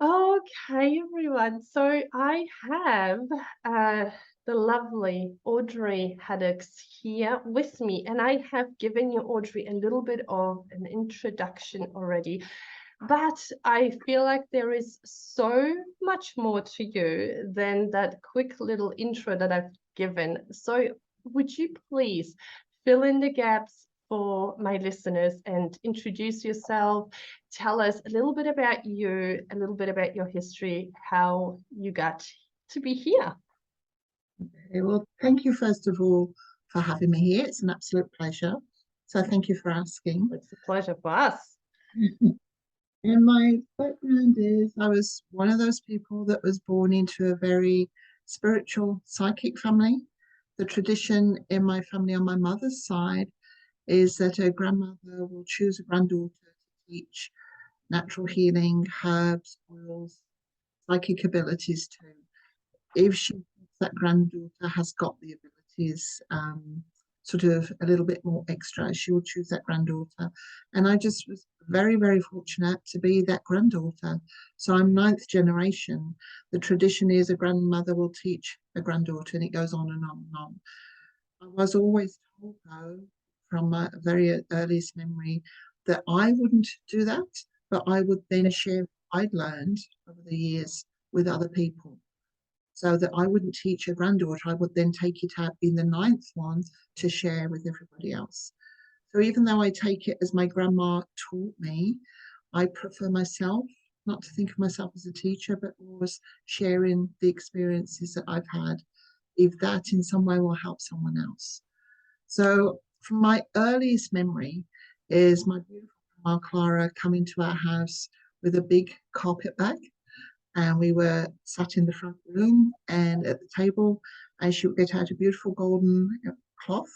Okay, everyone. So I have the lovely Audrey Haddacks here with me, and I have given you, Audrey, a little bit of an introduction already, but I feel like there is so much more to you than that quick little intro that I've given. So would you please fill in the gaps for my listeners and introduce yourself? Tell us a little bit about you, a little bit about your history, how you got to be here. Okay, well, thank you first of all for having me here. It's an absolute pleasure. So thank you for asking. It's a pleasure for us. And my background is I was one of those people that was born into a very spiritual, psychic family. The tradition in my family on my mother's side is that a grandmother will choose a granddaughter to teach natural healing, herbs, oils, psychic abilities to. If she thinks that granddaughter has got the abilities, sort of a little bit more extra, she will choose that granddaughter. And I just was very, very fortunate to be that granddaughter. So I'm ninth generation. The tradition is a grandmother will teach a granddaughter, and it goes on and on and on. I was always told, though, from my very earliest memory, that I wouldn't do that, but I would then share what I'd learned over the years with other people so that I wouldn't teach a granddaughter. I would then take it out in the ninth one to share with everybody else. So even though I take it as my grandma taught me, I prefer myself not to think of myself as a teacher, but always sharing the experiences that I've had, if that in some way will help someone else. So from my earliest memory is my beautiful grandma Clara coming to our house with a big carpet bag, and we were sat in the front room and at the table, and she would get out a beautiful golden cloth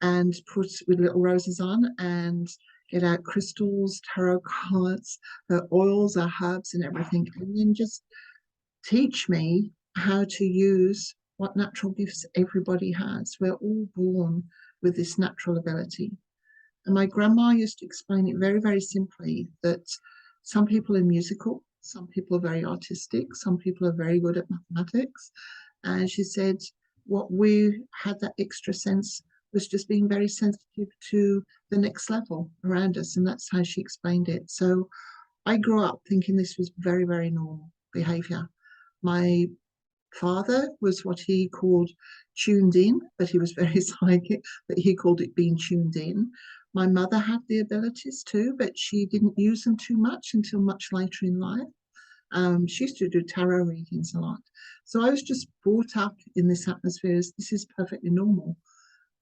and put with little roses on and get out crystals, tarot cards, her oils, her herbs, and everything, and then just teach me how to use what natural gifts everybody has. We're all born with this natural ability. And my grandma used to explain it very, very simply that some people are musical, some people are very artistic, some people are very good at mathematics. And she said what we had that extra sense was just being very sensitive to the next level around us. And that's how she explained it. So I grew up thinking this was very, very normal behavior. My father was what he called tuned in, but he was very psychic, but he called it being tuned in. My mother had the abilities too, but she didn't use them too much until much later in life. She used to do tarot readings a lot. So I was just brought up in this atmosphere as this is perfectly normal,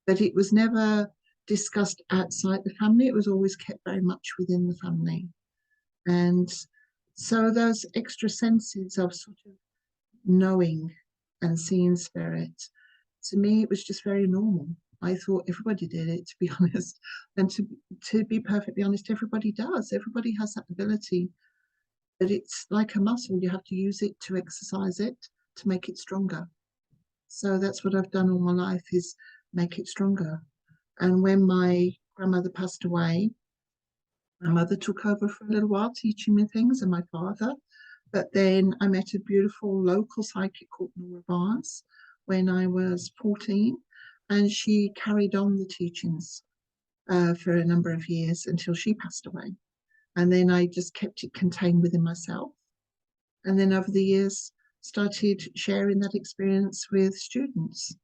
but it was never discussed outside the family. It was always kept very much within the family. And so those extra senses of sort of knowing and seeing spirit, to me, it was just very normal. I thought everybody did it, to be honest. And to be perfectly honest, everybody does. Everybody has that ability, but it's like a muscle. You have to use it to exercise it, to make it stronger. So that's what I've done all my life is make it stronger. And when my grandmother passed away, my mother took over for a little while teaching me things and my father. But then I met a beautiful local psychic called Nora Vance when I was 14, and she carried on the teachings for a number of years until she passed away. And then I just kept it contained within myself. And then over the years, started sharing that experience with students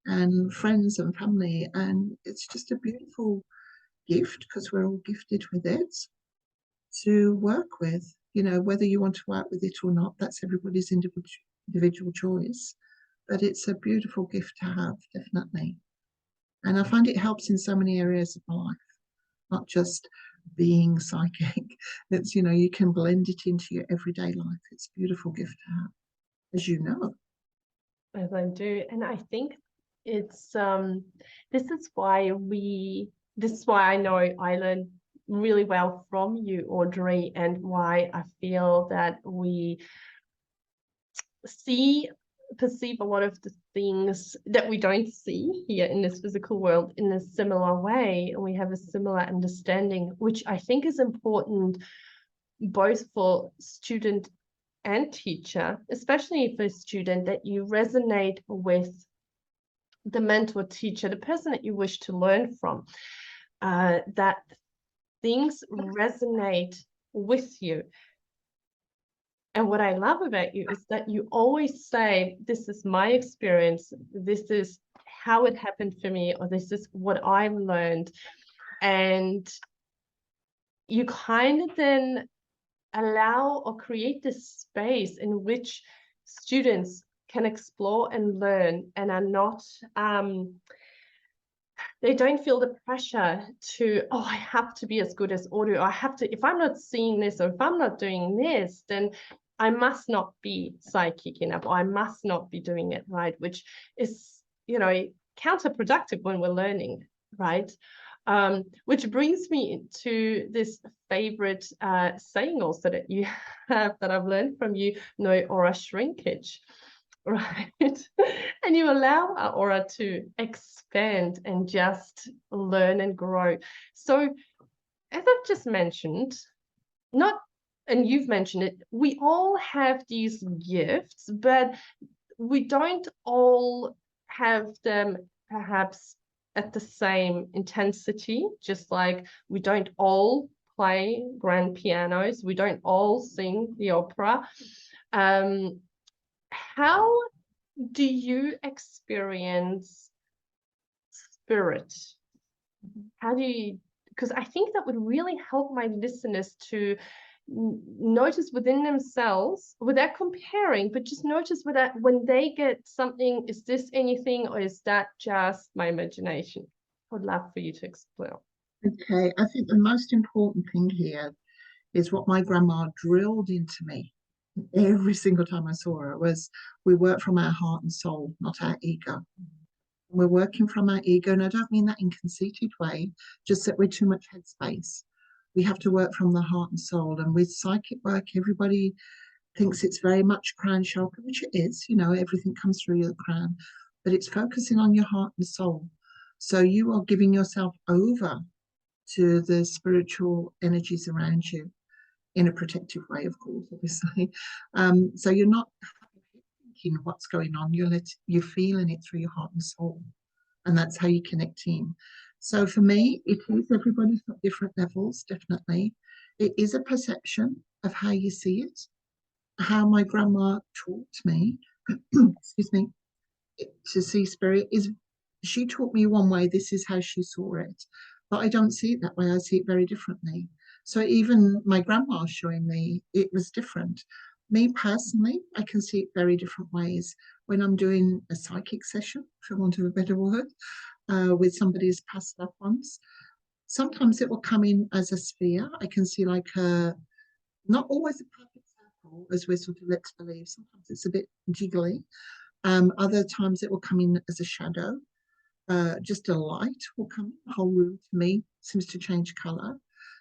and friends and family. And it's just a beautiful gift because we're all gifted with it to work with. You know, whether you want to work with it or not, that's everybody's individual choice. But it's a beautiful gift to have, definitely. And I find it helps in so many areas of my life, not just being psychic. It's, you know, you can blend it into your everyday life. It's a beautiful gift to have, as you know. As I do. And I think it's this is why I know I learned really well from you, Audrey, and why I feel that we see perceive a lot of the things that we don't see here in this physical world in a similar way, and we have a similar understanding, which I think is important both for student and teacher, especially for a student, that you resonate with the mentor teacher, the person that you wish to learn from, that things resonate with you. And what I love about you is that you always say, this is my experience, this is how it happened for me, or this is what I've learned. And you kind of then allow or create this space in which students can explore and learn and are not, they don't feel the pressure to, oh, I have to be as good as Audrey, or I have to, if I'm not seeing this, or if I'm not doing this, then I must not be psychic enough, or I must not be doing it right, which is, you know, counterproductive when we're learning, right? Which brings me to this favorite saying also that you have, that I've learned from you, no aura shrinkage, right? And you allow our aura to expand and just learn and grow. So as I've just mentioned, and you've mentioned it, we all have these gifts, but we don't all have them perhaps at the same intensity, just like we don't all play grand pianos, we don't all sing the opera. How do you experience spirit? How do you, because I think that would really help my listeners to notice within themselves, without comparing, but just notice whether when they get something, is this anything, or is that just my imagination? I would love for you to explore. Okay, I think the most important thing here is what my grandma drilled into me every single time I saw her was, we work from our heart and soul, not our ego. We're working from our ego, and I don't mean that in conceited way, just that we're too much headspace. We have to work from the heart and soul. And with psychic work, everybody thinks it's very much crown chakra, which it is, you know, everything comes through your crown, but it's focusing on your heart and soul. So you are giving yourself over to the spiritual energies around you in a protective way, of course, obviously. So you're not thinking what's going on, you're feeling it through your heart and soul. And that's how you connect in. So for me, it is, everybody's got different levels, definitely. It is a perception of how you see it, how my grandma taught me, excuse me, to see spirit is, she taught me one way, this is how she saw it. But I don't see it that way, I see it very differently. So even my grandma showing me, it was different. Me personally, I can see it very different ways. When I'm doing a psychic session, for want of a better word, with somebody's past loved ones, sometimes it will come in as a sphere. I can see like a, not always a perfect circle, as we're sort of led to believe. Sometimes it's a bit jiggly. Other times it will come in as a shadow. Just a light will come in. The whole room to me seems to change color.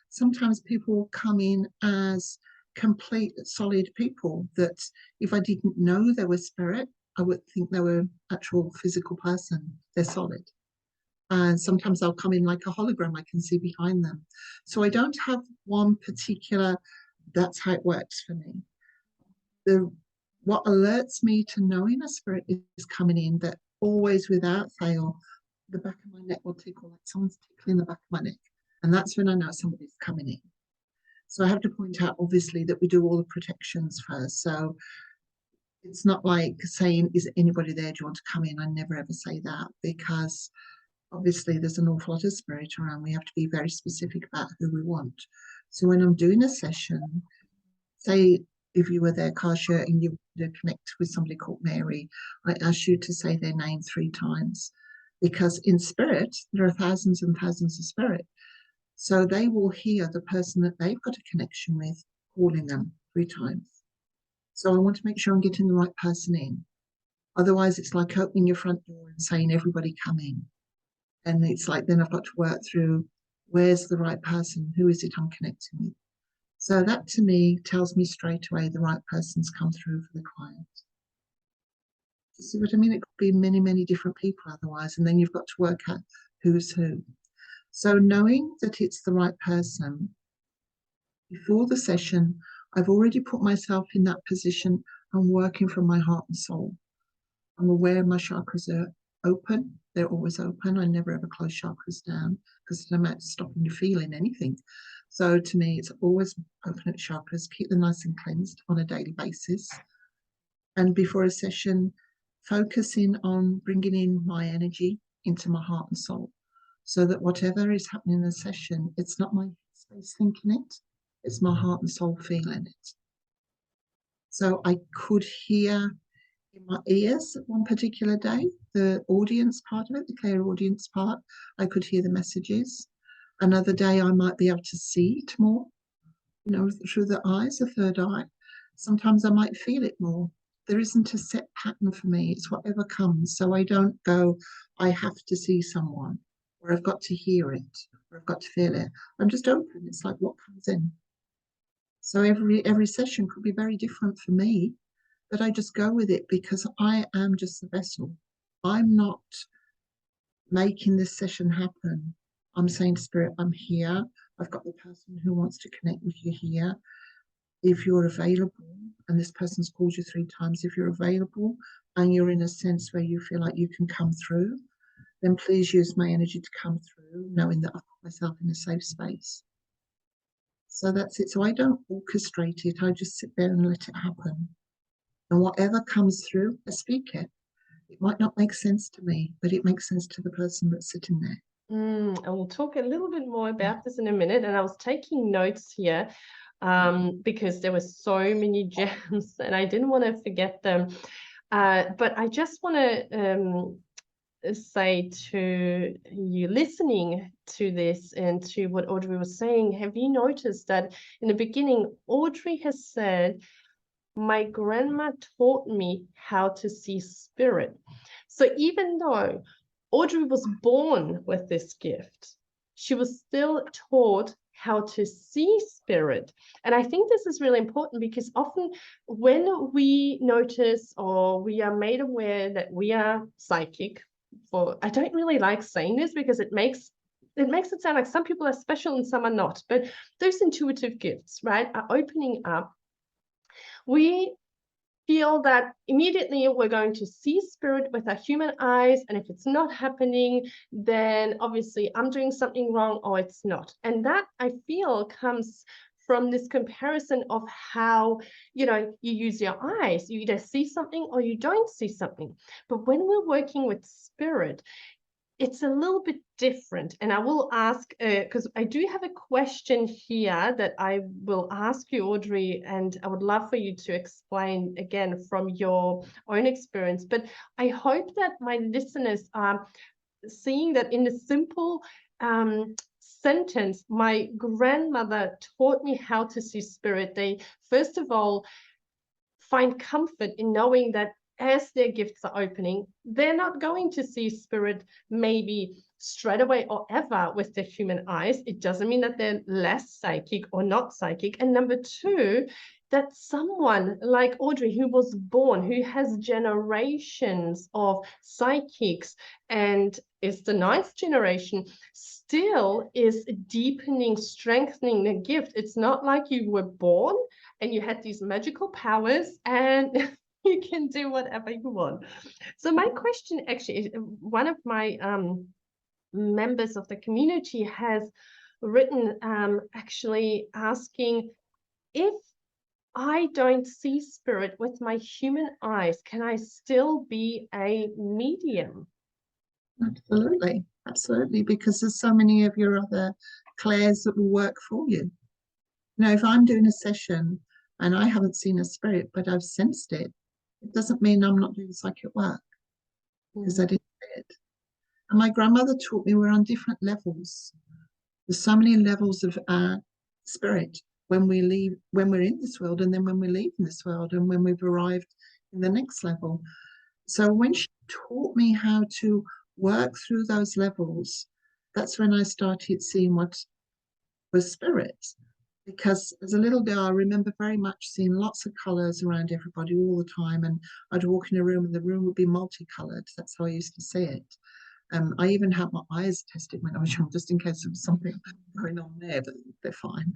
Sometimes people will come in as complete solid people that if I didn't know they were spirit, I would think they were actual physical person. They're solid. And sometimes they'll come in like a hologram, I can see behind them. So I don't have one particular, that's how it works for me. What alerts me to knowing a spirit is coming in, that always without fail, the back of my neck will tickle, like someone's tickling the back of my neck. And that's when I know somebody's coming in. So I have to point out, obviously, that we do all the protections first. So it's not like saying, is anybody there? Do you want to come in? I never ever say that, because obviously there's an awful lot of spirit around. We have to be very specific about who we want. So when I'm doing a session, say if you were there, Kasia, and you to connect with somebody called Mary, I ask you to say their name 3 times, because in spirit, there are thousands and thousands of spirit. So they will hear the person that they've got a connection with calling them 3 times. So I want to make sure I'm getting the right person in. Otherwise, it's like opening your front door and saying, everybody come in. And it's like, then I've got to work through, where's the right person? Who is it I'm connecting with? So that to me tells me straight away the right person's come through for the client. You see what I mean? It could be many, many different people otherwise, and then you've got to work out who's who. So knowing that it's the right person, before the session, I've already put myself in that position. I'm working from my heart and soul. I'm aware my chakras are open. They're always open. I never ever close chakras down because it's no matter stopping you feeling anything. So to me, it's always open at chakras, keep them nice and cleansed on a daily basis. And before a session, focusing on bringing in my energy into my heart and soul so that whatever is happening in the session, it's not my space thinking it, it's my heart and soul feeling it. So I could hear in my ears one particular day, the audience part of it, the clear audience part, I could hear the messages. Another day I might be able to see it more, through the eyes, the third eye. Sometimes I might feel it more. There isn't a set pattern for me. It's whatever comes. So I don't go, I have to see someone, or I've got to hear it, or I've got to feel it. I'm just open. It's like what comes in. So every session could be very different for me, but I just go with it because I am just the vessel. I'm not making this session happen. I'm saying, Spirit, I'm here. I've got the person who wants to connect with you here. If you're available, and this person's called you 3 times, if you're available and you're in a sense where you feel like you can come through, then please use my energy to come through, knowing that I've put myself in a safe space. So that's it. So I don't orchestrate it. I just sit there and let it happen. And whatever comes through, I speak it. It might not make sense to me, but it makes sense to the person that's sitting there. And we'll talk a little bit more about this in a minute. And I was taking notes here because there were so many gems and I didn't want to forget them. But I just want to say to you listening to this and to what Audrey was saying, have you noticed that in the beginning, Audrey has said, my grandma taught me how to see spirit. So even though Audrey was born with this gift, she was still taught how to see spirit. And I think this is really important because often when we notice or we are made aware that we are psychic, I don't really like saying this because it makes it sound like some people are special and some are not, but those intuitive gifts, right, are opening up. We feel that immediately we're going to see spirit with our human eyes, and if it's not happening, then obviously I'm doing something wrong or it's not. And that, I feel, comes from this comparison of how you use your eyes. You either see something or you don't see something. But when we're working with spirit, it's a little bit different. And I will ask, because I do have a question here that I will ask you, Audrey, and I would love for you to explain again from your own experience. But I hope that my listeners are seeing that in a simple sentence, my grandmother taught me how to see spirit. They, first of all, find comfort in knowing that as their gifts are opening, they're not going to see spirit maybe straight away or ever with their human eyes. It doesn't mean that they're less psychic or not psychic. And number 2, that someone like Audrey, who was born, who has generations of psychics and is the 9th generation, still is deepening, strengthening the gift. It's not like you were born and you had these magical powers and you can do whatever you want. So my question actually is, one of my members of the community has written actually asking, if I don't see spirit with my human eyes, can I still be a medium? Absolutely, absolutely, because there's so many of your other clairs that will work for you. Now, if I'm doing a session and I haven't seen a spirit, but I've sensed it, it doesn't mean I'm not doing psychic work because I didn't see it. And my grandmother taught me we're on different levels. There's so many levels of spirit when we leave, when we're in this world, and then when we leave in this world, and when we've arrived in the next level. So when she taught me how to work through those levels, that's when I started seeing what was spirit. Because as a little girl, I remember very much seeing lots of colours around everybody all the time. And I'd walk in a room and the room would be multicoloured. That's how I used to see it. I even had my eyes tested when I was young, just in case there was something going on there, but they're fine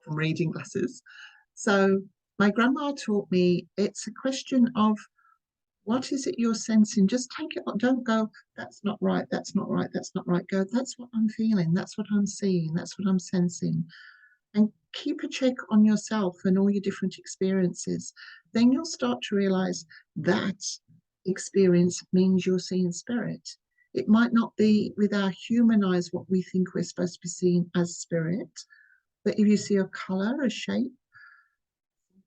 from reading glasses. So my grandma taught me it's a question of what is it you're sensing? Just take it on. Don't go, that's not right, that's not right, that's not right. Go, that's what I'm feeling, that's what I'm seeing, that's what I'm sensing. And keep a check on yourself and all your different experiences. Then you'll start to realize that experience means you're seeing spirit. It might not be with our human eyes what we think we're supposed to be seeing as spirit, but if you see a color, a shape,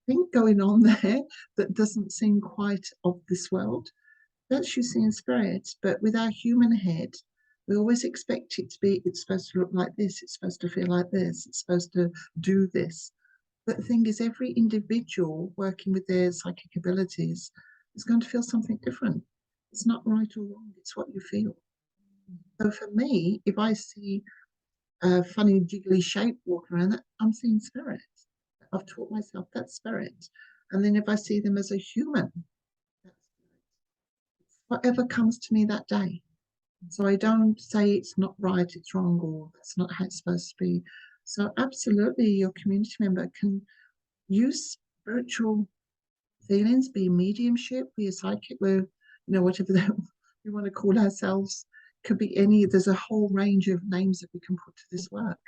thing going on there that doesn't seem quite of this world, that's you seeing spirit. But with our human head, we always expect it to be, it's supposed to look like this, it's supposed to feel like this, it's supposed to do this. But the thing is, every individual working with their psychic abilities is going to feel something different. It's not right or wrong, it's what you feel. So for me, if I see a funny jiggly shape walking around, I'm seeing spirit. I've taught myself that's spirit. And then if I see them as a human, that's whatever comes to me that day. So I don't say it's not right, it's wrong, or that's not how it's supposed to be. So absolutely, your community member can use spiritual feelings, be mediumship, be a psychic, whatever we want to call ourselves. Could be any, there's a whole range of names that we can put to this work.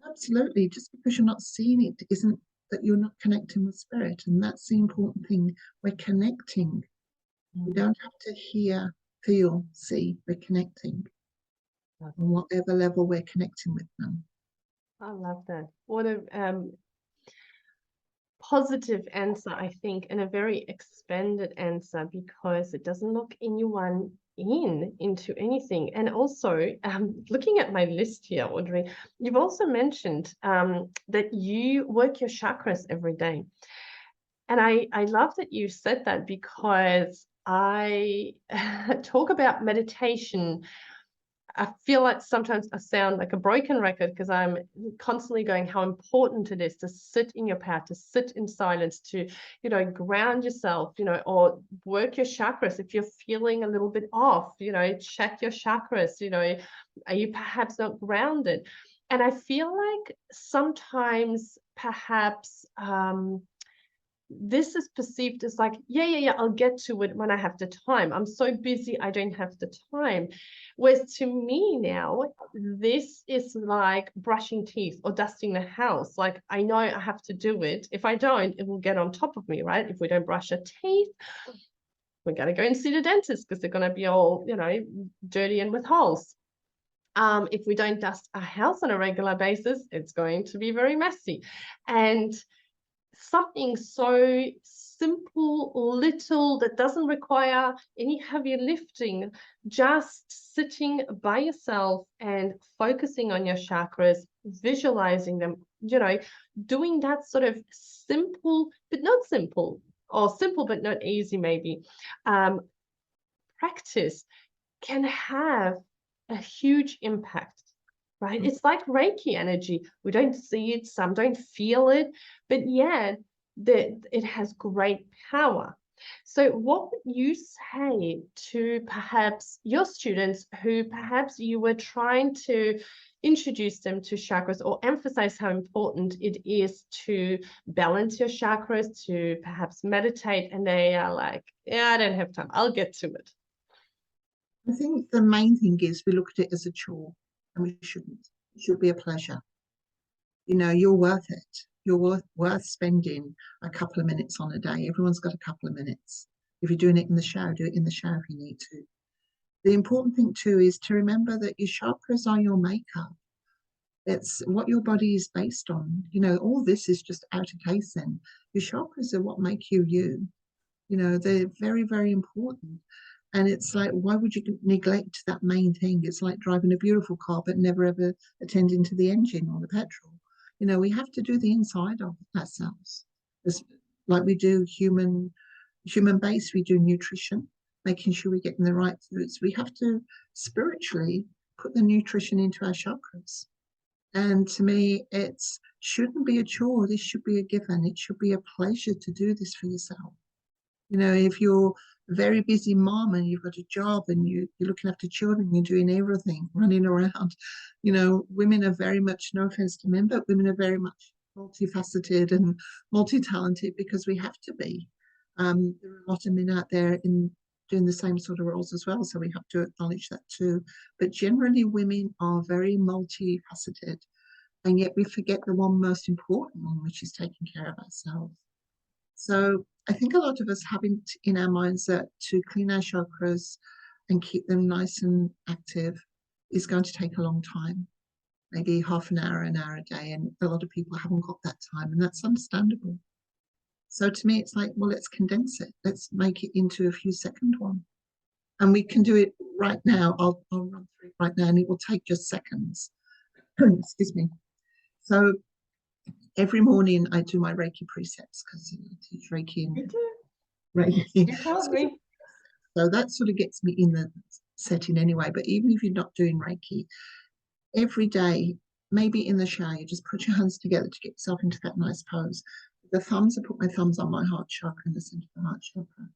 Absolutely, just because you're not seeing it isn't that you're not connecting with spirit. And that's the important thing. We're connecting. We don't have to hear, feel, see, we're connecting on whatever level we're connecting with them. I love that. What a positive answer, I think, and a very expanded answer, because it doesn't lock anyone into anything. And also, looking at my list here, Audrey, you've also mentioned that you work your chakras every day. And I love that you said that, because I talk about meditation. I feel like sometimes I sound like a broken record, because I'm constantly going how important it is to sit in your power, to sit in silence, to, ground yourself, or work your chakras. If you're feeling a little bit off, check your chakras, are you perhaps not grounded? And I feel like sometimes perhaps this is perceived as like, yeah, I'll get to it when I have the time. I'm so busy, I don't have the time. Whereas to me now, this is like brushing teeth or dusting the house. Like, I know I have to do it. If I don't, it will get on top of me, right? If we don't brush our teeth, we're going to go and see the dentist, because they're going to be all, dirty and with holes. If we don't dust our house on a regular basis, it's going to be very messy. And something so simple, little, that doesn't require any heavy lifting, just sitting by yourself and focusing on your chakras, visualizing them, doing that sort of simple but not simple, or simple but not easy maybe, practice can have a huge impact. Right? It's like Reiki energy. We don't see it, some don't feel it, but yet it has great power. So what would you say to perhaps your students who perhaps you were trying to introduce them to chakras, or emphasize how important it is to balance your chakras, to perhaps meditate, and they are like, yeah, I don't have time, I'll get to it? I think the main thing is we look at it as a chore, and we shouldn't. It should be a pleasure. You're worth it. You're worth spending a couple of minutes on a day. Everyone's got a couple of minutes. If you're doing it in the shower, do it in the shower if you need to. The important thing too is to remember that your chakras are your makeup. It's what your body is based on. All this is just outer casing. Your chakras are what make you you. They're very, very important. And it's like, why would you neglect that main thing? It's like driving a beautiful car, but never ever attending to the engine or the petrol. We have to do the inside of ourselves. It's like we do human base, we do nutrition, making sure we're getting the right foods. We have to spiritually put the nutrition into our chakras. And to me, it shouldn't be a chore. This should be a given. It should be a pleasure to do this for yourself. If you're a very busy mom and you've got a job and you're looking after children, you're doing everything, running around, women are very much, no offense to men, but women are very much multifaceted and multi-talented because we have to be. There are a lot of men out there in doing the same sort of roles as well, so we have to acknowledge that too. But generally, women are very multifaceted, and yet we forget the one most important one, which is taking care of ourselves. So I think a lot of us have in our minds that to clean our chakras and keep them nice and active is going to take a long time, maybe half an hour a day. And a lot of people haven't got that time, and that's understandable. So to me, it's like, well, let's condense it. Let's make it into a few second one. And we can do it right now. I'll run through it right now, and it will take just seconds. Excuse me. So every morning I do my Reiki precepts because I teach Reiki and Reiki. You told me. So that sort of gets me in the setting anyway. But even if you're not doing Reiki, every day, maybe in the shower, you just put your hands together to get yourself into that nice pose. The thumbs, I put my thumbs on my heart chakra in the center of the heart chakra.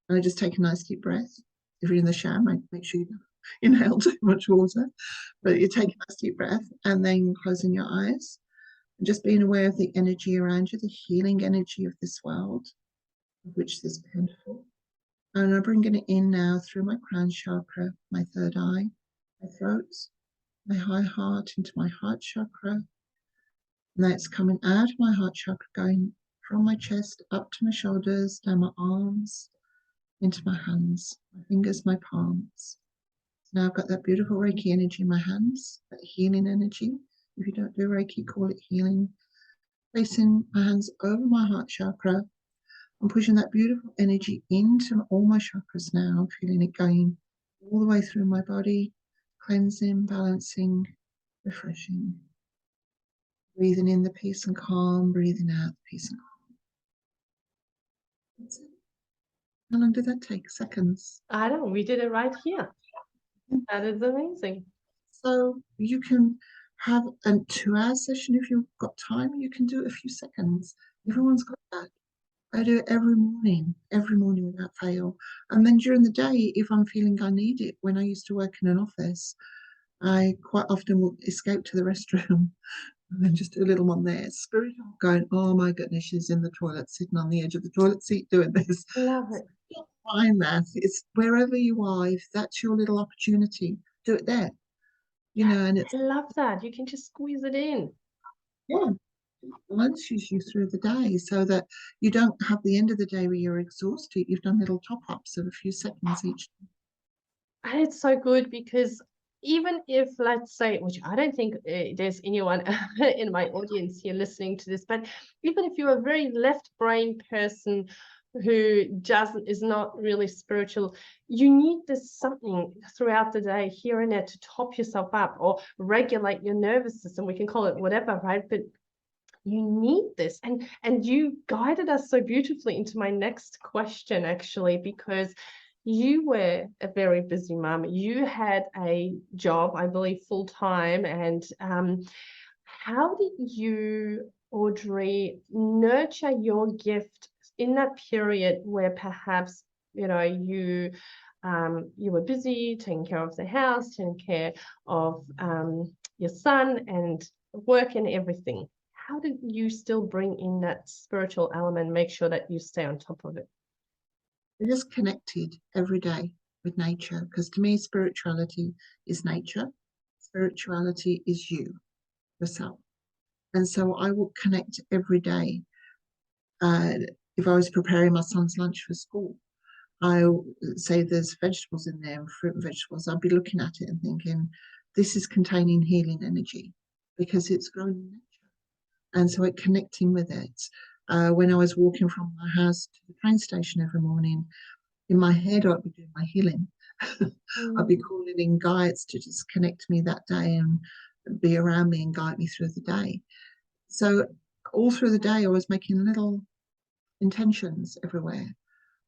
And I just take a nice deep breath. If you're in the shower, make sure you don't inhale too much water. But you take a nice deep breath and then closing your eyes and just being aware of the energy around you, the healing energy of this world, of which this beautiful. And I'm bringing it in now through my crown chakra, my third eye, my throat, my high heart into my heart chakra. And that's coming out of my heart chakra, going from my chest up to my shoulders, down my arms, into my hands, my fingers, my palms. Now I've got that beautiful Reiki energy in my hands, that healing energy. If you don't do Reiki, call it healing. Placing my hands over my heart chakra. I'm pushing that beautiful energy into all my chakras now, feeling it going all the way through my body, cleansing, balancing, refreshing. Breathing in the peace and calm, breathing out the peace and calm. That's it. How long did that take? Seconds. I know, we did it right here. That is amazing. So you can have a 2-hour session if you've got time. You can do it a few seconds. Everyone's got that. I do it every morning without fail. And then during the day, if I'm feeling I need it, when I used to work in an office, I quite often will escape to the restroom and then just do a little one there. Spiritual going, oh my goodness, she's in the toilet, sitting on the edge of the toilet seat doing this. Love it. Find that. It's wherever you are, if that's your little opportunity, do it there. You know, and it's I love that. You can just squeeze it in. yeah, lunches you through the day so that you don't have the end of the day where you're exhausted. You've done little top-ups of a few seconds each. And it's so good because even if, let's say, which I don't think there's anyone in my audience here listening to this, but even if you're a very left brain person who is not really spiritual, you need this something throughout the day here and there to top yourself up or regulate your nervous system. We can call it whatever, right? But you need this. And you guided us so beautifully into my next question, actually, because you were a very busy mom. You had a job, I believe, full time. And how did you, Audrey, nurture your gift in that period where perhaps, you were busy taking care of the house, taking care of your son and work and everything? How did you still bring in that spiritual element, make sure that you stay on top of it? I just connected every day with nature because to me, spirituality is nature. Spirituality is you, yourself. And so I would connect every day. If I was preparing my son's lunch for school, I say there's vegetables in there, fruit and vegetables. I'd be looking at it and thinking, this is containing healing energy because it's grown in nature. And so it connecting with it. When I was walking from my house to the train station every morning, in my head, I'd be doing my healing. I'd be calling in guides to just connect me that day and be around me and guide me through the day. So all through the day, I was making little intentions everywhere.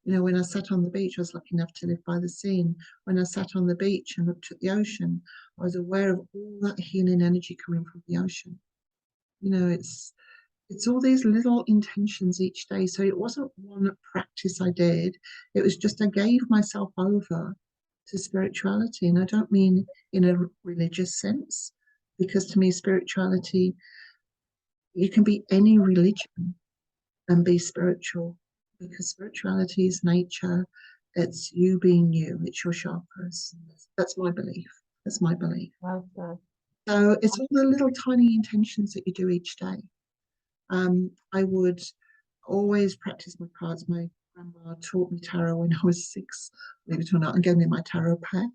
You know, when I sat on the beach, I was lucky enough to live by the sea. When I sat on the beach and looked at the ocean, I was aware of all that healing energy coming from the ocean. You know, it's all these little intentions each day. So it wasn't one practice I did. It was just I gave myself over to spirituality. And I don't mean in a religious sense, because to me, spirituality You can be any religion and be spiritual, because spirituality is nature. It's you being you. It's your chakras. That's my belief. That's my belief. Love that. So it's all the little tiny intentions that you do each day. I would always practice my cards. My grandma taught me tarot when I was 6, believe it or not, and gave me my tarot pack.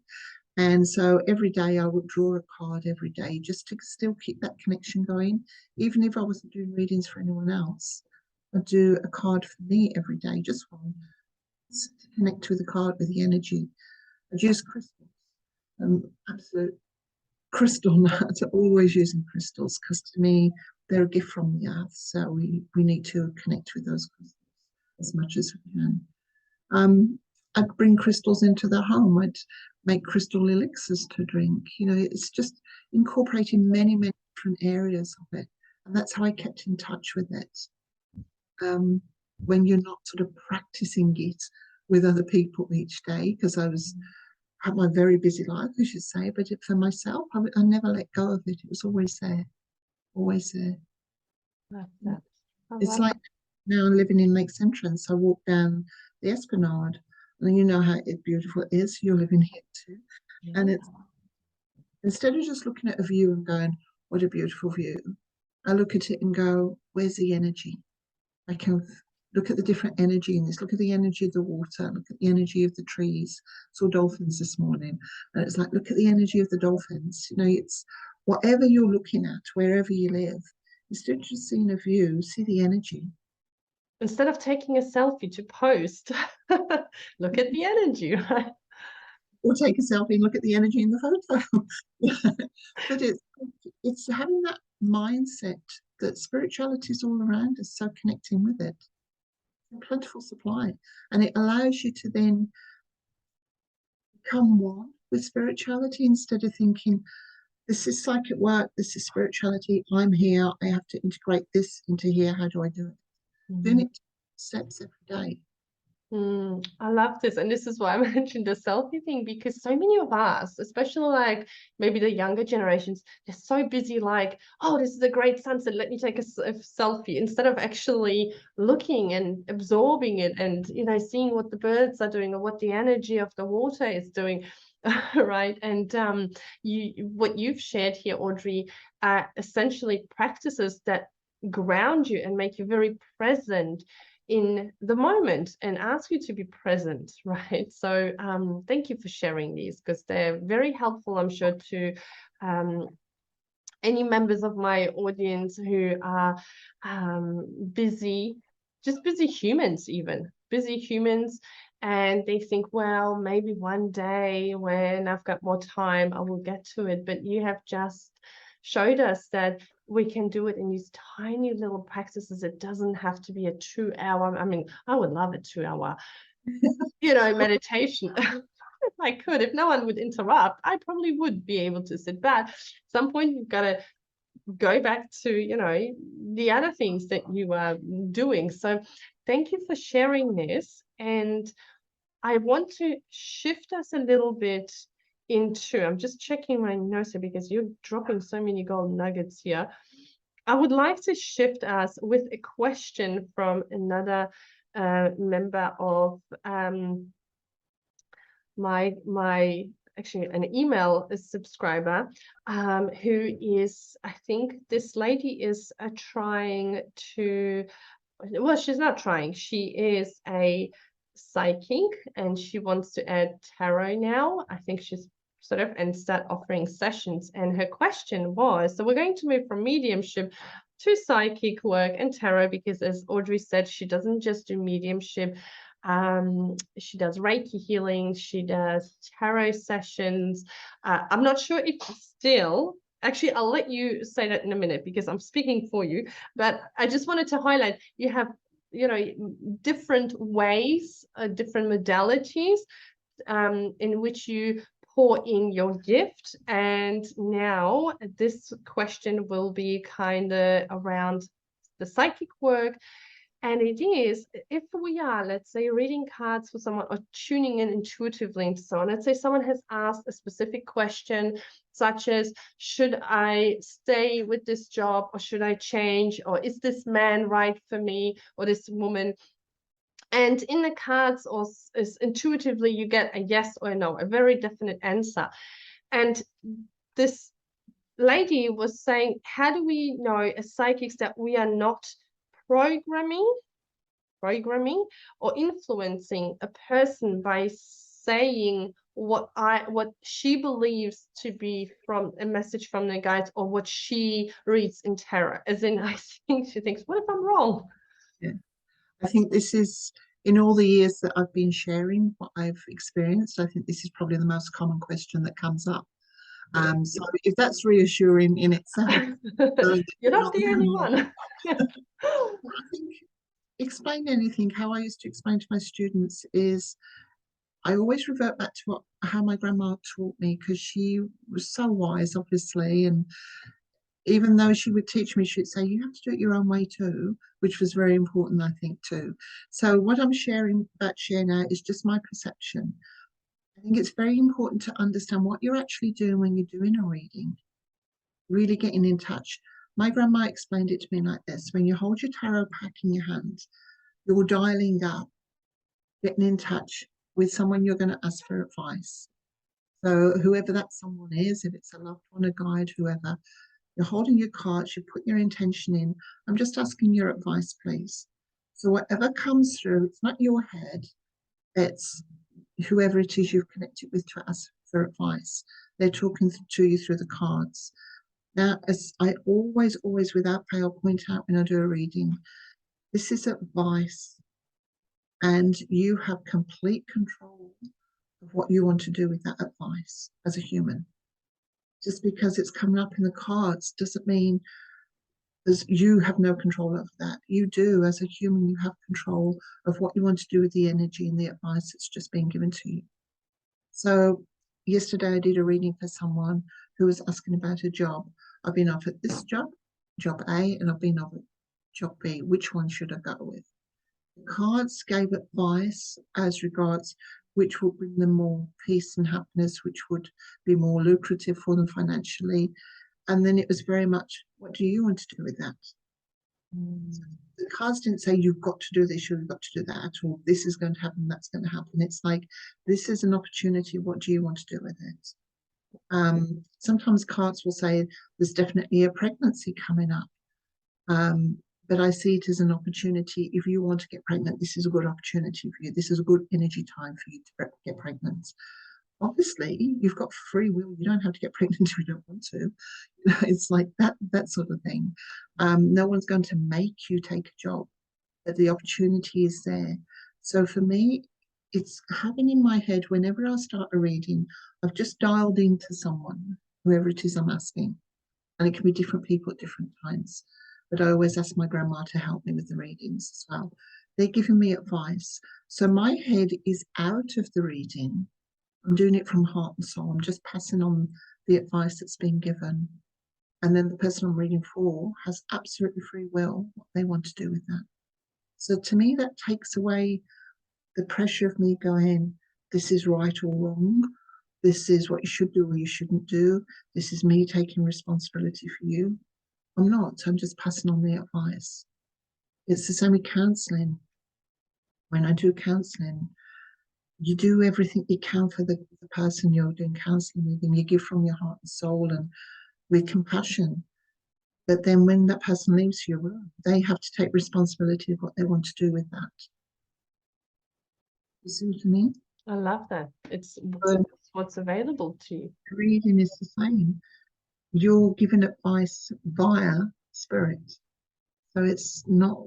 And so every day I would draw a card every day just to still keep that connection going. Even if I wasn't doing readings for anyone else, I'd do a card for me every day, just one, to connect with the card, with the energy. I'd use crystals. Absolute crystal nuts. Always using crystals, because to me, they're a gift from the earth. So we need to connect with those crystals as much as we can. I'd bring crystals into the home. I'd make crystal elixirs to drink. It's just incorporating many, many different areas of it. And that's how I kept in touch with it. When you're not sort of practicing it with other people each day, because I had my very busy life, I should say, but for myself, I never let go of it. It was always there, always there. Love that. It's like now living in Lakes Entrance, I walk down the Esplanade, and you know how beautiful it is. You're living here too. Yeah. And it's, instead of just looking at a view and going, what a beautiful view, I look at it and go, where's the energy? I can look at the different energy in this, look at the energy of the water, look at the energy of the trees. Saw dolphins this morning, and it's like, look at the energy of the dolphins. It's whatever you're looking at, wherever you live, instead of just seeing a view, see the energy. Instead of taking a selfie to post, look at the energy, right? Or take a selfie and look at the energy in the photo. But it's having that mindset that spirituality is all around us, so connecting with it. A plentiful supply. And it allows you to then become one with spirituality, instead of thinking, this is psychic work, this is spirituality, I'm here, I have to integrate this into here, how do I do it? Doing it steps every day. I love this. And this is why I mentioned the selfie thing, because so many of us, especially like maybe the younger generations, they're so busy like, oh, this is a great sunset, let me take a selfie, instead of actually looking and absorbing it and, seeing what the birds are doing or what the energy of the water is doing. Right. And what you've shared here, Audrey, are essentially practices that ground you and make you very present in the moment and ask you to be present, right? So thank you for sharing these, because they're very helpful, I'm sure, to any members of my audience who are busy, just busy humans, even busy humans, and they think, well, maybe one day when I've got more time, I will get to it. But you have just showed us that we can do it in these tiny little practices. It doesn't have to be a 2-hour. I mean, I would love a 2-hour, meditation. If I could, if no one would interrupt, I probably would be able to sit back. At some point, you've got to go back to, the other things that you are doing. So thank you for sharing this. And I want to shift us a little bit into, I'm just checking my notes here because you're dropping so many gold nuggets here. I would like to shift us with a question from another member of my actually an email subscriber, who is, I think this lady is trying to, well, she's not trying, she is a psychic and she wants to add tarot now. I think she's sort of, and start offering sessions. And her question was, so we're going to move from mediumship to psychic work and tarot, because as Audrey said, she doesn't just do mediumship. She does Reiki healing, she does tarot sessions. I'm not sure if still, actually, I'll let you say that in a minute because I'm speaking for you, but I just wanted to highlight, you have, different ways, different modalities in which you pour in your gift. And now this question will be kind of around the psychic work And it is, if we are, let's say, reading cards for someone or tuning in intuitively into someone, let's say someone has asked a specific question, such as, should I stay with this job or should I change? Or is this man right for me or this woman? And in the cards, or is intuitively, you get a yes or a no, a very definite answer. And this lady was saying, how do we know as psychics that we are not programming or influencing a person by saying what she believes to be from a message from the guides, or what she reads in tarot? As in, I think she thinks, what if I'm wrong? Yeah. I think this is, in all the years that I've been sharing what I've experienced, I think this is probably the most common question that comes up. So if that's reassuring in itself, You're not the only one. I think explain anything, how I used to explain to my students is I always revert back to how my grandma taught me, because she was so wise, obviously, and even though she would teach me, she'd say, you have to do it your own way too, which was very important, I think, too. So what I'm about to share now is just my perception. I think it's very important to understand what you're actually doing when you're doing a reading, really getting in touch. My grandma explained it to me like this: when you hold your tarot pack in your hand, you're dialing up, getting in touch with someone you're going to ask for advice. So whoever that someone is, if it's a loved one, a guide, whoever, you're holding your cards, you put your intention in. I'm just asking your advice, please. So whatever comes through, it's not your head, it's whoever it is you've connected with to ask for advice. They're talking to you through the cards. Now, as I always, without fail, point out when I do a reading, this is advice, and you have complete control of what you want to do with that advice as a human. Just because it's coming up in the cards doesn't mean you have no control over that. You do, as a human, you have control of what you want to do with the energy and the advice that's just being given to you. So yesterday I did a reading for someone who was asking about a job. I've been offered this job, job A, and I've been offered job B. Which one should I go with? The cards gave advice as regards which would bring them more peace and happiness, which would be more lucrative for them financially. And then it was very much, what do you want to do with that? The cards didn't say you've got to do this, you've got to do that, or this is going to happen, that's going to happen. It's like, this is an opportunity. What do you want to do with it? Sometimes cards will say there's definitely a pregnancy coming up. But I see it as an opportunity. If you want to get pregnant, this is a good opportunity for you. This is a good energy time for you to get pregnant. Obviously, you've got free will. You don't have to get pregnant if you don't want to. It's like that sort of thing. No one's going to make you take a job, but the opportunity is there. So for me, it's having in my head, whenever I start a reading, I've just dialed into someone, whoever it is I'm asking. And it can be different people at different times. But I always ask my grandma to help me with the readings as well. They're giving me advice. So my head is out of the reading. I'm doing it from heart and soul. I'm just passing on the advice that's been given. And then the person I'm reading for has absolutely free will, what they want to do with that. So to me, that takes away the pressure of me going, this is right or wrong. This is what you should do or you shouldn't do. This is me taking responsibility for you. I'm not. I'm just passing on the advice. It's the same with counselling. When I do counselling, you do everything you can for the person you're doing counselling with, and you give from your heart and soul and with compassion. But then when that person leaves you, well, they have to take responsibility of what they want to do with that. You see what I mean? I love that. It's what's available to you. Reading is the same. You're given advice via spirit. So it's not,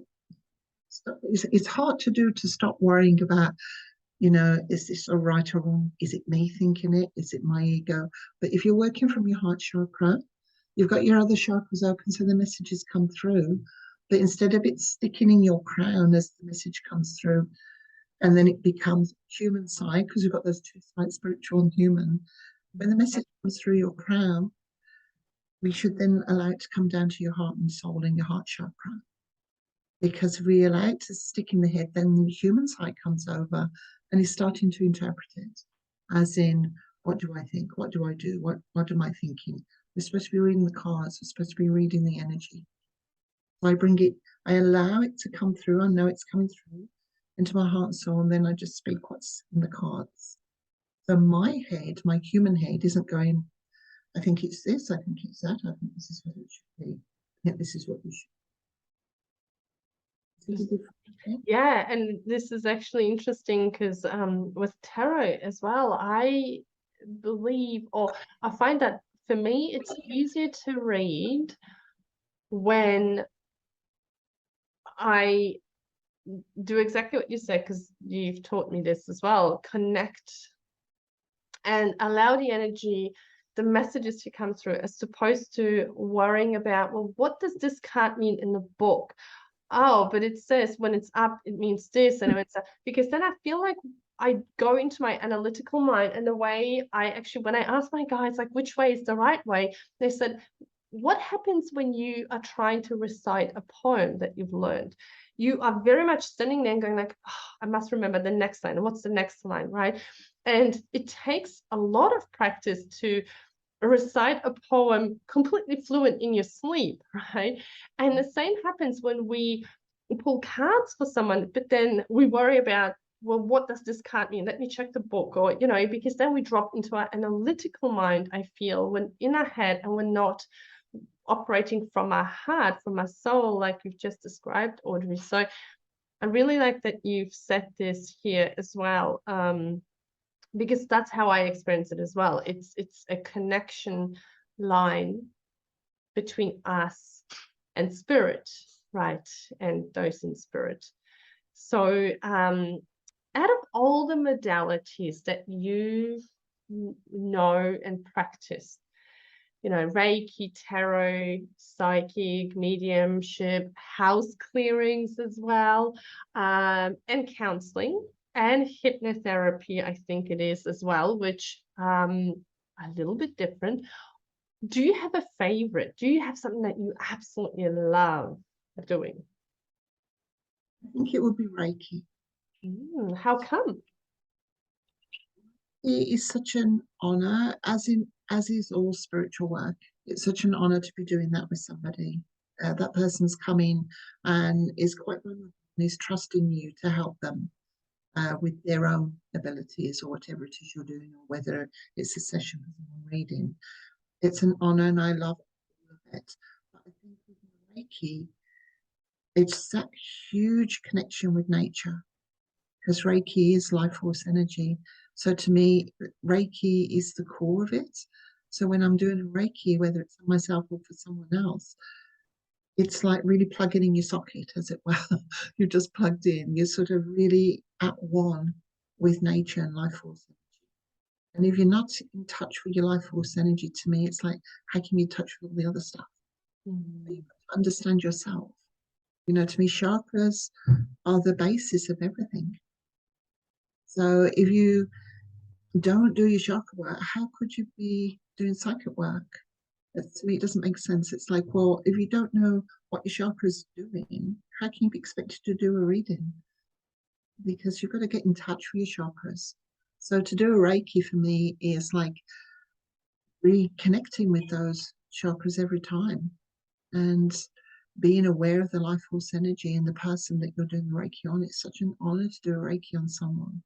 it's hard to do, to stop worrying about, is this a right or wrong? Is it me thinking it? Is it my ego? But if you're working from your heart chakra, you've got your other chakras open, so the messages come through. But instead of it sticking in your crown as the message comes through, and then it becomes human side, because you've got those two sides, spiritual and human. When the message comes through your crown, we should then allow it to come down to your heart and soul and your heart chakra. Because if we allow it to stick in the head, then the human side comes over and is starting to interpret it, as in, what do I think? What do I do? What am I thinking? We're supposed to be reading the cards. We're supposed to be reading the energy. So I allow it to come through. I know it's coming through into my heart and soul, and then I just speak what's in the cards. So my head, my human head, isn't going, I think it's this, I think it's that, I think this is what it should be. I think this is what we should be. Yeah, and this is actually interesting because with tarot as well, I believe, or I find that for me, it's easier to read when I do exactly what you said, because you've taught me this as well. Connect and allow the energy, the messages to come through, as opposed to worrying about, well, what does this card mean in the book? Oh, but it says when it's up, it means this, and it's because then I feel like I go into my analytical mind, and the way I actually, when I ask my guides, like, which way is the right way, they said, what happens when you are trying to recite a poem that you've learned? You are very much standing there and going like, oh, I must remember the next line. And what's the next line, right? And it takes a lot of practice to recite a poem completely fluent in your sleep, right? And the same happens when we pull cards for someone, but then we worry about, well, what does this card mean? Let me check the book, or, you know, because then we drop into our analytical mind, I feel, when in our head, and we're not operating from our heart, from our soul, like you've just described, Audrey. So I really like that you've said this here as well. Because that's how I experience it as well. It's a connection line between us and spirit, right? And those in spirit. So out of all the modalities that you know and practice, you know, Reiki, tarot, psychic, mediumship, house clearings as well, and counseling and hypnotherapy, I think it is as well, which a little bit different. Do you have a favorite? Do you have something that you absolutely love doing? I think it would be Reiki. How come? It is such an honor, as is all spiritual work. It's such an honor to be doing that with somebody. That person's coming and is quite vulnerable and is trusting you to help them with their own abilities or whatever it is you're doing, or whether it's a session of reading. It's an honor, and I love all of it. But I think with Reiki, it's that huge connection with nature, because Reiki is life force energy. So to me, Reiki is the core of it. So when I'm doing a Reiki, whether it's for myself or for someone else, it's like really plugging in your socket, as it were. You're just plugged in. You're sort of really at one with nature and life force energy. And if you're not in touch with your life force energy, to me, it's like, how can you touch with all the other stuff? You understand yourself. You know, to me, chakras are the basis of everything. So if you don't do your chakra work, how could you be doing psychic work? To me, it doesn't make sense. It's like, well, if you don't know what your chakra is doing, how can you be expected to do a reading? Because you've got to get in touch with your chakras. So to do a Reiki for me is like reconnecting with those chakras every time and being aware of the life force energy and the person that you're doing the Reiki on. It's such an honor to do a Reiki on someone.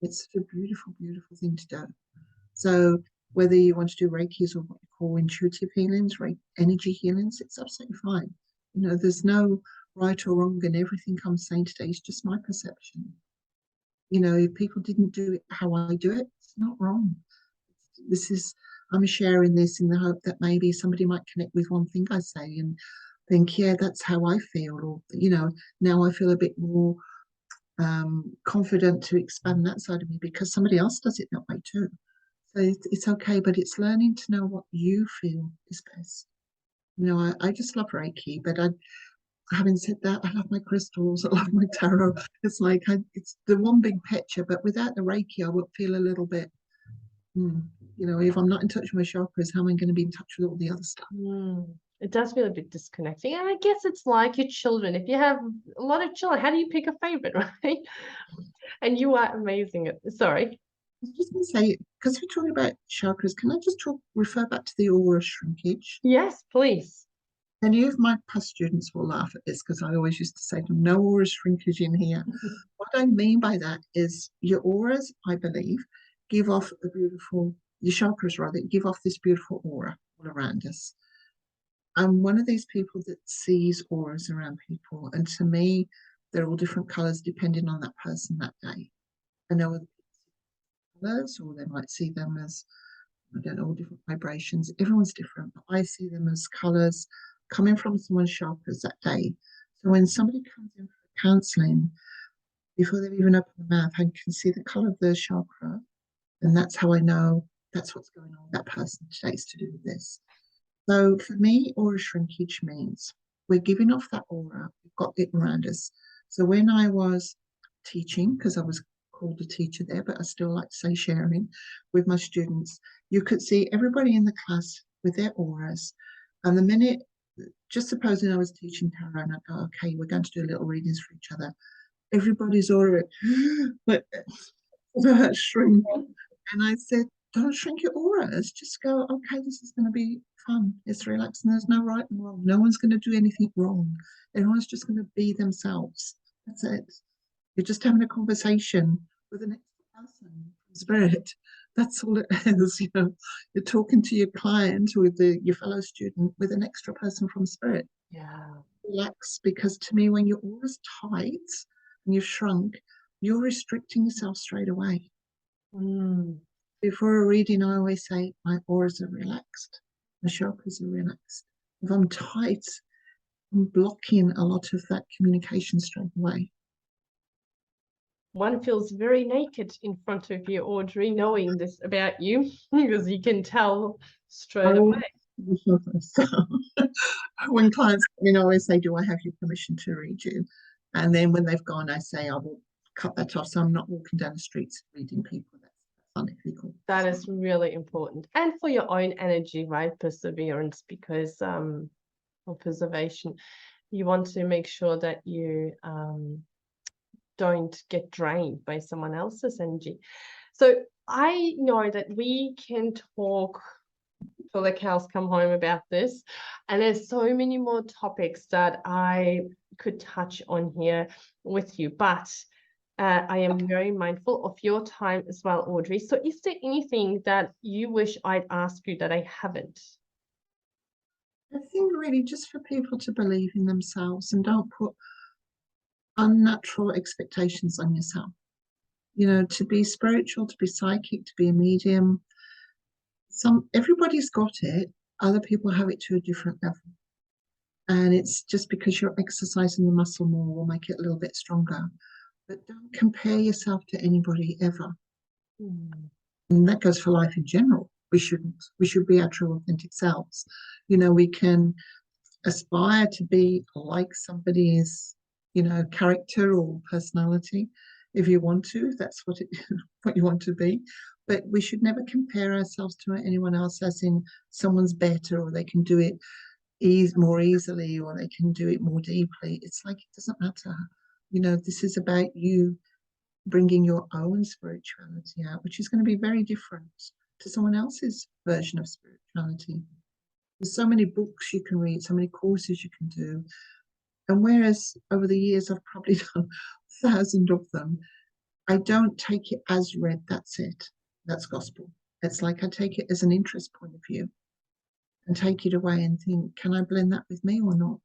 It's a beautiful, beautiful thing to do. So whether you want to do Reikis or what you call intuitive healings, energy healings, it's absolutely fine. You know, there's no right or wrong, and everything I'm saying today is just my perception. You know, if people didn't do it how I do it, it's not wrong. This is, I'm sharing this in the hope that maybe somebody might connect with one thing I say and think, yeah, that's how I feel. Or, you know, now I feel a bit more confident to expand that side of me because somebody else does it that way too. So it's okay, but it's learning to know what you feel is best. You know, I just love Reiki, but having said that, I love my crystals, I love my tarot. It's like, it's the one big picture, but without the Reiki, I would feel a little bit, you know, if I'm not in touch with my chakras, how am I going to be in touch with all the other stuff? It does feel a bit disconnecting. And I guess it's like your children. If you have a lot of children, how do you pick a favorite, right? And you are amazing at, sorry. I was just going to say, because we're talking about chakras, can I just refer back to the aura shrinkage? Yes, please. Any of my past students will laugh at this because I always used to say to them, no aura shrinkage in here. What I mean by that is your auras, I believe, give off a beautiful, your chakras rather, give off this beautiful aura all around us. I'm one of these people that sees auras around people, and to me, they're all different colors depending on that person that day. I know other colors, or they might see them as, I don't know, different vibrations. Everyone's different, but I see them as colors coming from someone's chakras that day. So when somebody comes in for counseling, before they've even opened their mouth, I can see the color of their chakra, and that's how I know that's what's going on with that person today. It's to do with this. So for me, aura shrinkage means we're giving off that aura. We've got it around us. So when I was teaching, because I was called a teacher there, but I still like to say sharing with my students, you could see everybody in the class with their auras. And the minute, just supposing I was teaching tarot and I go, okay, we're going to do little readings for each other. Everybody's aura but shrink. And I said, don't shrink your auras. Just go, okay, this is going to be fun. It's relaxing. There's no right and wrong. No one's going to do anything wrong. Everyone's just going to be themselves. That's it. You're just having a conversation with an extra person from spirit. That's all it is. You know, you're talking to your client or your fellow student with an extra person from spirit. Yeah. Relax, because to me, when your aura's tight and you've shrunk, you're restricting yourself straight away. Mm. Before a reading, I always say my auras are relaxed, my chakras are relaxed. If I'm tight, I'm blocking a lot of that communication straight away. One feels very naked in front of you, Audrey, knowing this about you, because you can tell straight away. So when clients come in, I always say, do I have your permission to read you? And then when they've gone, I say, I will cut that off. So I'm not walking down the streets reading people. That's unethical. That is really important. And for your own energy, right? Perseverance, because for preservation, you want to make sure that you don't get drained by someone else's energy. So I know that we can talk till the cows come home about this, and there's so many more topics that I could touch on here with you, but I am very mindful of your time as well, Audrey. So is there anything that you wish I'd ask you that I haven't? I think really just for people to believe in themselves and don't put unnatural expectations on yourself. You know, to be spiritual, to be psychic, to be a medium, everybody's got it. Other people have it to a different level. And it's just because you're exercising the muscle more will make it a little bit stronger. But don't compare yourself to anybody ever. And that goes for life in general. We shouldn't. We should be our true authentic selves. You know, we can aspire to be like somebody's, you know, character or personality if you want to. That's what what you want to be. But we should never compare ourselves to anyone else, as in someone's better or they can do it more easily or they can do it more deeply. It's like it doesn't matter. You know, this is about you bringing your own spirituality out, which is going to be very different to someone else's version of spirituality. There's so many books you can read, so many courses you can do. And whereas over the years I've probably done 1,000 of them, I don't take it as read, that's it. That's gospel. It's like I take it as an interest point of view and take it away and think, can I blend that with me or not?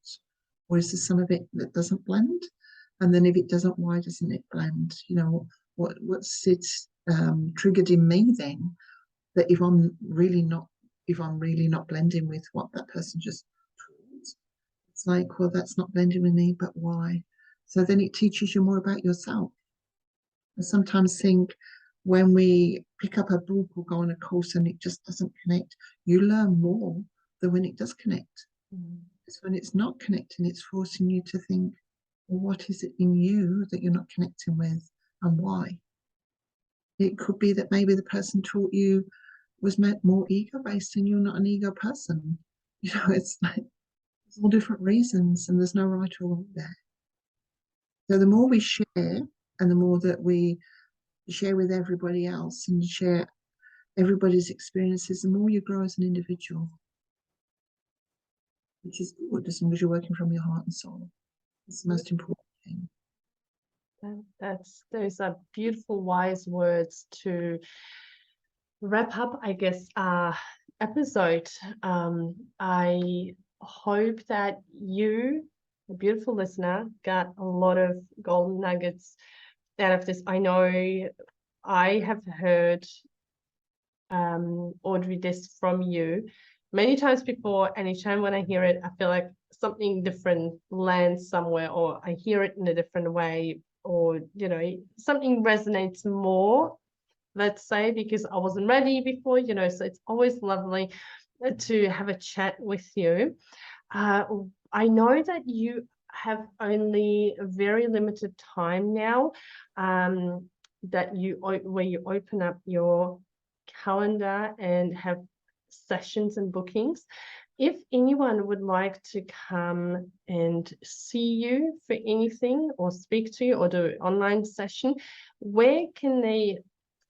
Or is there some of it that doesn't blend? And then if it doesn't, why doesn't it blend? You know, what's it triggered in me then that if I'm really not blending with what that person just taught, it's like, well, that's not blending with me, but why? So then it teaches you more about yourself. I sometimes think when we pick up a book or go on a course and it just doesn't connect, you learn more than when it does connect. It's when it's not connecting, it's forcing you to think, well, what is it in you that you're not connecting with and why? It could be that maybe the person taught you was more ego based and you're not an ego person. You know, it's like all different reasons, and there's no right or wrong there. So the more we share, and the more that we share with everybody else and share everybody's experiences, the more you grow as an individual, which is good as long as you're working from your heart and soul. It's the most important thing. Those are beautiful, wise words to wrap up, I guess, our episode. I hope that you, a beautiful listener, got a lot of golden nuggets out of this. I know I have heard, Audrey, this from you many times before. Anytime when I hear it, I feel like something different lands somewhere, or I hear it in a different way, or, you know, something resonates more, let's say, because I wasn't ready before, you know. So it's always lovely to have a chat with you. I know that you have only a very limited time now, that where you open up your calendar and have sessions and bookings. If anyone would like to come and see you for anything, or speak to you, or do an online session, where can they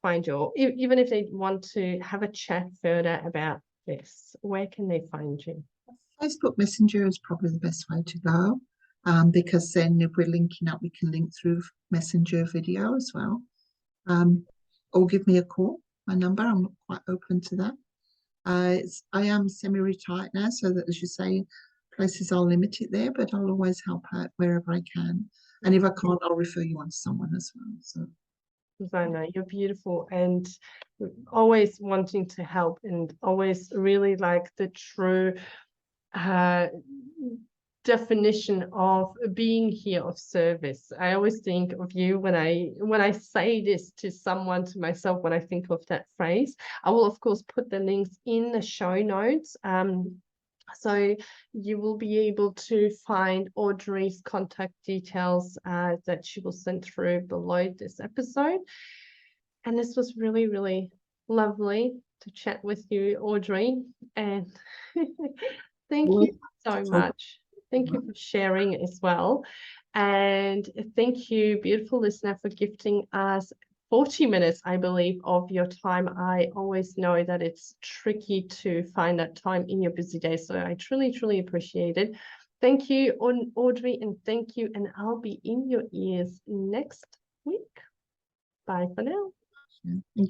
find you? Or even if they want to have a chat further about this, where can they find you? Facebook Messenger is probably the best way to go, because then if we're linking up, we can link through Messenger video as well. Or give me a call. My number, I'm quite open to that. I am semi-retired now, so that, as you say, places are limited there, but I'll always help out wherever I can. And if I can't, I'll refer you on to someone as well. So, Susanna, you're beautiful, and always wanting to help, and always really like the true definition of being here of service. I always think of you when I say this to someone, to myself, when I think of that phrase. I will of course put the links in the show notes, so you will be able to find Audrey's contact details that she will send through below this episode. And this was really, really lovely to chat with you, Audrey, and thank you so much. Thank you for sharing as well. And thank you, beautiful listener, for gifting us 40 minutes, I believe, of your time. I always know that it's tricky to find that time in your busy day, so I truly, truly appreciate it. Thank you, Audrey, and thank you. And I'll be in your ears next week. Bye for now. thank you.